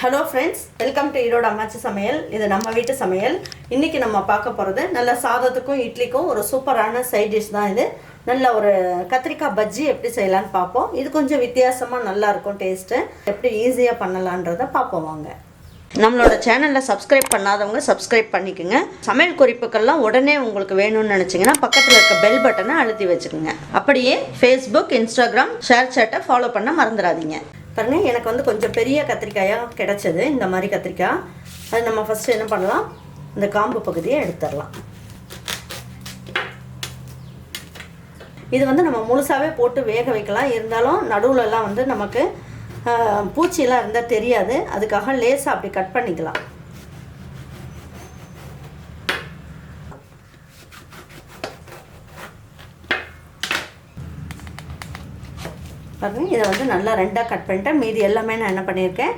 Hello friends, welcome to Erode அம்மாச்சி சமையல். இது நம்ம வீட்டு சமையல். இன்றைக்கி நம்ம பார்க்க போகிறது நல்ல சாதத்துக்கும் இட்லிக்கும் ஒரு சூப்பரான சைட் டிஷ் தான். இது நல்ல ஒரு கத்திரிக்காய் பஜ்ஜி எப்படி செய்யலான்னு பார்ப்போம். இது கொஞ்சம் வித்தியாசமாக நல்லாயிருக்கும் டேஸ்ட்டு. எப்படி ஈஸியாக பண்ணலான்றதை பார்ப்போம் வாங்க. நம்மளோட சேனலில் சப்ஸ்கிரைப் பண்ணாதவங்க சப்ஸ்கிரைப் பண்ணிக்கோங்க. சமையல் குறிப்புக்கள்லாம் உடனே உங்களுக்கு வேணும்னு நினச்சிங்கன்னா பக்கத்தில் இருக்க பெல் பட்டனை அழுத்தி வச்சுக்கோங்க. அப்படியே ஃபேஸ்புக், இன்ஸ்டாகிராம், ஷேர் சேட்டை ஃபாலோ பண்ண மறந்துடாதீங்க. பாருங்க, எனக்கு வந்து கொஞ்சம் பெரிய கத்திரிக்காயாக கிடச்சது. இந்த மாதிரி கத்திரிக்காய் அது நம்ம ஃபஸ்ட்டு என்ன பண்ணலாம், இந்த காம்பு பகுதியை எடுத்துடலாம். இது வந்து நம்ம முழுசாகவே போட்டு வேக வைக்கலாம். இருந்தாலும் நடுவுலலாம் வந்து நமக்கு பூச்சியெல்லாம் இருந்தால் தெரியாது. அதுக்காக லேசாக அப்படி கட் பண்ணிக்கலாம். பாருங்கள், இதை வந்து நல்லா ரெண்டாக கட் பண்ணிட்டேன். மீதி எல்லாமே நான் என்ன பண்ணியிருக்கேன்,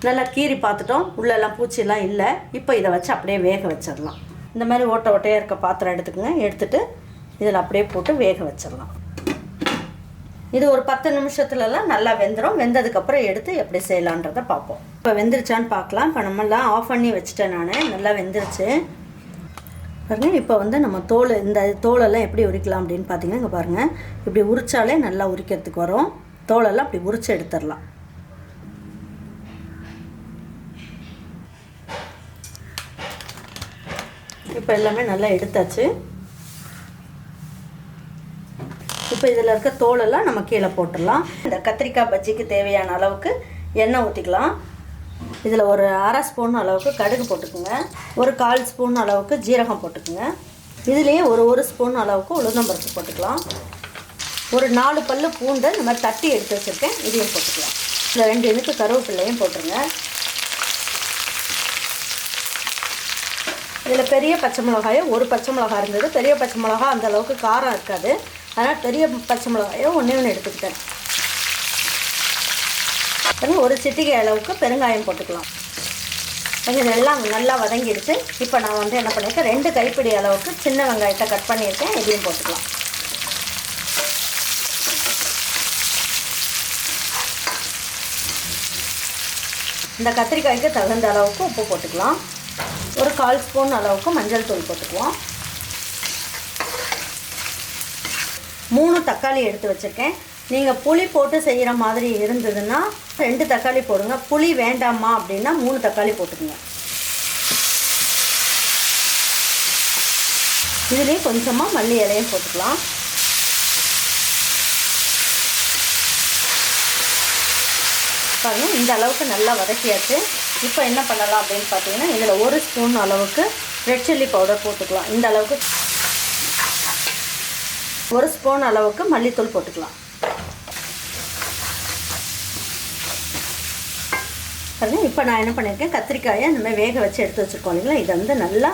நல்லா கீறி பார்த்துட்டோம். உள்ளெல்லாம் பூச்சியெல்லாம் இல்லை. இப்போ இதை வச்சு அப்படியே வேக வச்சிடலாம். இந்த மாதிரி ஓட்டையாக இருக்க பாத்திரம் எடுத்துக்கோங்க. எடுத்துகிட்டு இதில் அப்படியே போட்டு வேக வச்சிடலாம். இது ஒரு 10 நிமிஷத்துலலாம் நல்லா வெந்துடும். வெந்ததுக்கப்புறம் எடுத்து எப்படி செய்யலான்றதை பார்ப்போம். இப்போ வெந்துருச்சான்னு பார்க்கலாம். இப்போ நம்மளாம் ஆஃப் பண்ணி வச்சுட்டேன். நான் நல்லா வெந்துருச்சு பாருங்கள். இப்போ வந்து நம்ம இந்த தோலெல்லாம் எப்படி உரிக்கலாம் அப்படின்னு பார்த்தீங்கன்னா, இங்கே பாருங்கள், இப்படி உரித்தாலே நல்லா உரிக்கிறதுக்கு வரும். தோலெல்லாம் அப்படி உரித்து எடுத்துடலாம். இப்போ எல்லாமே நல்லா எடுத்தாச்சு. இப்போ இதில் இருக்க தோலெல்லாம் நம்ம கீழே போட்டுடலாம். இந்த கத்திரிக்காய் பஜ்ஜிக்கு தேவையான அளவுக்கு எண்ணெய் ஊற்றிக்கலாம். இதில் ஒரு 1/2 ஸ்பூன் அளவுக்கு கடுகு போட்டுக்குங்க. ஒரு 1/4 ஸ்பூன் அளவுக்கு ஜீரகம் போட்டுக்குங்க. இதுலேயே ஒரு ஸ்பூன் அளவுக்கு உளுந்தம்பருப்பு போட்டுக்கலாம். ஒரு 4 பல்லு பூண்டு இந்த மாதிரி தட்டி எடுத்து வச்சுருக்கேன், இதையும் போட்டுக்கலாம். இதில் 2 இனுக்கு கருவேப்பிலையும் போட்டுருங்க. இதில் பெரிய பச்சை மிளகாயோ ஒரு பச்சை மிளகாய் இருந்தது. பெரிய பச்சை மிளகா அந்த அளவுக்கு காரம் இருக்காது. அதனால் பெரிய பச்சை மிளகாயோ ஒன்று எடுத்துக்கிட்டேன். ஒரு சிட்டிகை அளவுக்கு பெருங்காயம் போட்டுக்கலாம். இதெல்லாம் நல்லா வதங்கிடுச்சு. இப்போ நான் வந்து என்ன பண்ணியிருக்கேன், 2 கைப்பிடி அளவுக்கு சின்ன வெங்காயத்தை கட் பண்ணியிருக்கேன், இதையும் போட்டுக்கலாம். இந்த கத்திரிக்காய்க்கு தகுந்த அளவுக்கு உப்பு போட்டுக்கலாம். ஒரு 1/4 ஸ்பூன் அளவுக்கு மஞ்சள் தூள் போட்டுக்குவோம். 3 தக்காளி எடுத்து வச்சுருக்கேன். நீங்கள் புளி போட்டு செய்கிற மாதிரி இருந்ததுன்னா 2 தக்காளி போடுங்க. புளி வேண்டாமா அப்படின்னா 3 தக்காளி போட்டுக்குங்க. இதுலேயே கொஞ்சமாக மல்லி இலையும் போட்டுக்கலாம். பாருங்கள், இந்த அளவுக்கு நல்லா வதக்கியாச்சு. இப்போ என்ன பண்ணலாம் அப்படின்னு பார்த்தீங்கன்னா, இதில் 1 ஸ்பூன் அளவுக்கு ரெட் சில்லி பவுடர் போட்டுக்கலாம். இந்த அளவுக்கு 1 ஸ்பூன் அளவுக்கு மல்லித்தூள் போட்டுக்கலாம். இப்போ நான் என்ன பண்ணியிருக்கேன், கத்திரிக்காயை இந்த மாதிரி வேக வச்சு எடுத்து வச்சுருக்கோம் இல்லைங்களா, இதை வந்து நல்லா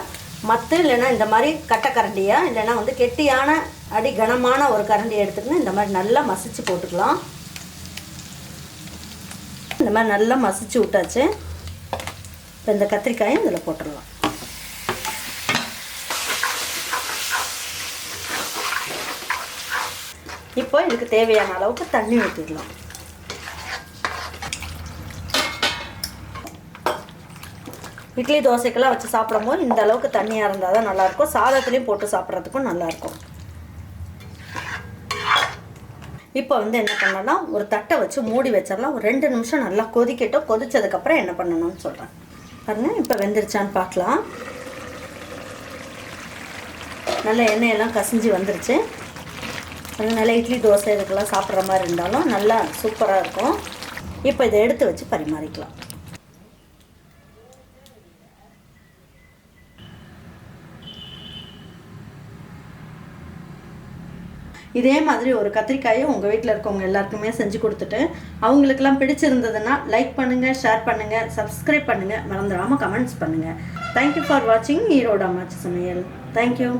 மற்ற இல்லைன்னா இந்த மாதிரி கட்டை கரண்டியாக இல்லைன்னா வந்து கெட்டியான அடி கனமான ஒரு கரண்டியை எடுத்துக்கணும். இந்த மாதிரி நல்லா மசிச்சு போட்டுக்கலாம். இந்த மாதிரி நல்லா மசிச்சு விட்டாச்சு. இப்போ இந்த கத்திரிக்காயும் இதில் போட்டுடலாம். இப்போ இதுக்கு தேவையான அளவுக்கு தண்ணி ஊற்றிடலாம். இட்லி தோசைக்கெல்லாம் வச்சு சாப்பிடும்போது இந்த அளவுக்கு தண்ணியாக இருந்தால் தான் நல்லாயிருக்கும். சாதத்துலேயும் போட்டு சாப்பிட்றதுக்கும் நல்லாயிருக்கும். இப்போ வந்து என்ன பண்ணலாம், ஒரு தட்டை வச்சு மூடி வச்சிடலாம். ஒரு 2 நிமிஷம் நல்லா கொதிக்கட்டும். கொதித்ததுக்கப்புறம் என்ன பண்ணணும்னு சொல்கிறேன். பாருங்கள், இப்போ வெந்துருச்சான்னு பார்க்கலாம். நல்லா எண்ணெயெல்லாம் கசிஞ்சு வந்துருச்சு. நல்லா இட்லி தோசை இதுக்கெல்லாம் சாப்பிட்ற மாதிரி இருந்தாலும் நல்லா சூப்பராக இருக்கும். இப்போ இதை எடுத்து வச்சு பரிமாறிக்கலாம். இதே மாதிரி ஒரு கத்திரிக்காயை உங்கள் வீட்டில் இருக்கவங்க எல்லாருக்குமே செஞ்சு கொடுத்துட்டு அவங்களுக்கெல்லாம் பிடிச்சிருந்ததுன்னா லைக் பண்ணுங்கள், ஷேர் பண்ணுங்கள், சப்ஸ்கிரைப் பண்ணுங்கள், மறந்துடாமல் கமெண்ட்ஸ் பண்ணுங்கள். தேங்க்யூ ஃபார் வாட்சிங் ஈரோடு அம்மாச்சி சமையல். தேங்க்யூ.